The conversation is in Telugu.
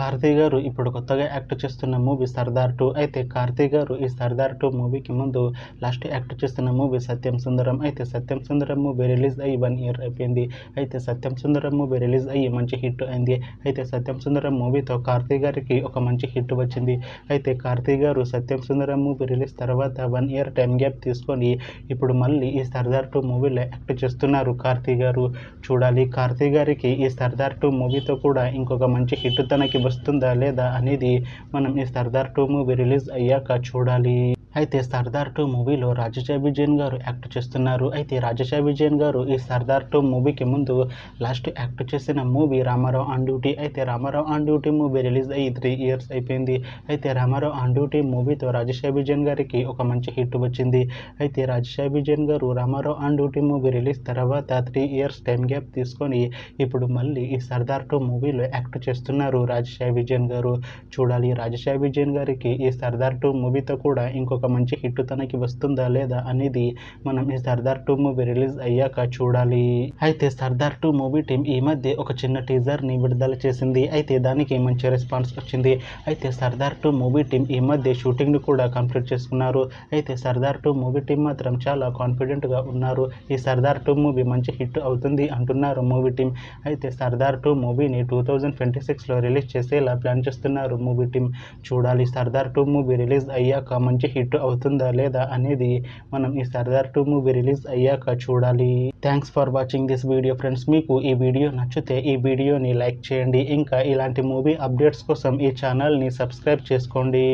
కార్తీ గారు ఇప్పుడు కొత్తగా యాక్ట్ చేస్తున్న మూవీ సర్దార్ 2. అయితే కార్తీ గారు ఈ సర్దార్ 2 మూవీకి ముందు లాస్ట్ యాక్ట్ చేస్తున్న మూవీ సత్యం సుందరం. అయితే సత్యం సుందరం మూవీ రిలీజ్ అయ్యి 1 ఇయర్ అయిపోయింది. అయితే సత్యం సుందరం మూవీ రిలీజ్ అయ్యి మంచి హిట్ అయింది. అయితే సత్యం సుందరం మూవీతో కార్తీ గారికి ఒక మంచి హిట్ వచ్చింది. అయితే కార్తీ గారు సత్యం సుందరం మూవీ రిలీజ్ తర్వాత 1 ఇయర్ టైం గ్యాప్ తీసుకొని ఇప్పుడు మళ్ళీ ఈ సర్దార్ 2 మూవీలో యాక్ట్ చేస్తున్నారు కార్తీ గారు. చూడాలి కార్తీ గారికి ఈ సర్దార్ 2 మూవీతో కూడా ఇంకొక మంచి హిట్ తనకి వస్తుందా లేదా అనేది మనం ఈ సర్దార్ 2 మూవీ రిలీజ్ అయ్యాక చూడాలి. అయితే సర్దార్ 2 మూవీలో రాజశేఖర్ విజయన్ గారు యాక్ట్ చేస్తున్నారు. అయితే రాజశేఖర్ విజయన్ గారు ఈ సర్దార్ 2 మూవీకి ముందు లాస్ట్ యాక్ట్ చేసిన మూవీ రామారావు ఆన్ డ్యూటీ. అయితే Ramarao on duty movie release అయ్యి 3 ఇయర్స్ అయిపోయింది. అయితే రామారావు ఆన్ డ్యూటీ మూవీతో రాజశేఖర్ విజయన్ గారికి ఒక మంచి హిట్ వచ్చింది. అయితే రాజశేఖర్ విజయన్ గారు Ramarao on duty movie release తర్వాత 3 ఇయర్స్ టైం గ్యాప్ తీసుకొని ఇప్పుడు మళ్ళీ ఈ సర్దార్ 2 మూవీలో యాక్ట్ చేస్తున్నారు రాజశేఖర్ విజయన్ గారు. చూడాలి రాజశేఖర్ విజయన్ గారికి ఈ సర్దార్ 2 మూవీతో కూడా ఇంకొక మంచి హిట్ తనకి వస్తుందా లేదా అనేది మనం ఈ సర్దార్ 2 మూవీ రిలీజ్ అయ్యాక చూడాలి. అయితే సర్దార్ 2 మూవీ టీం ఈ మధ్య ఒక చిన్న టీజర్ ని విడుదల చేసింది. అయితే దానికి మంచి రెస్పాన్స్ వచ్చింది. అయితే సర్దార్ 2 మూవీ టీం ఈ మధ్య షూటింగ్ ని కూడా కంప్లీట్ చేసుకున్నారు. అయితే సర్దార్ 2 మూవీ టీం మాత్రం చాలా కాన్ఫిడెంట్ గా ఉన్నారు. ఈ సర్దార్ 2 మూవీ మంచి హిట్ అవుతుంది అంటున్నారు మూవీ టీం. అయితే సర్దార్ 2 మూవీని 2026లో రిలీజ్ చేసేలా ప్లాన్ చేస్తున్నారు మూవీ టీం. చూడాలి సర్దార్ 2 మూవీ రిలీజ్ అయ్యాక మంచి హిట్ అవుతుందా లేదా అనేది మనం ఈ సర్దార్ 2 మూవీ రిలీజ్ అయ్యాక చూడాలి. Thanks for watching this video friends. మీకు ఈ వీడియో నచ్చితే ఈ వీడియోని లైక్ చేయండి. ఇంకా ఇలాంటి మూవీ అప్డేట్స్ కోసం ఈ ఛానల్ని సబ్స్క్రైబ్ చేసుకోండి.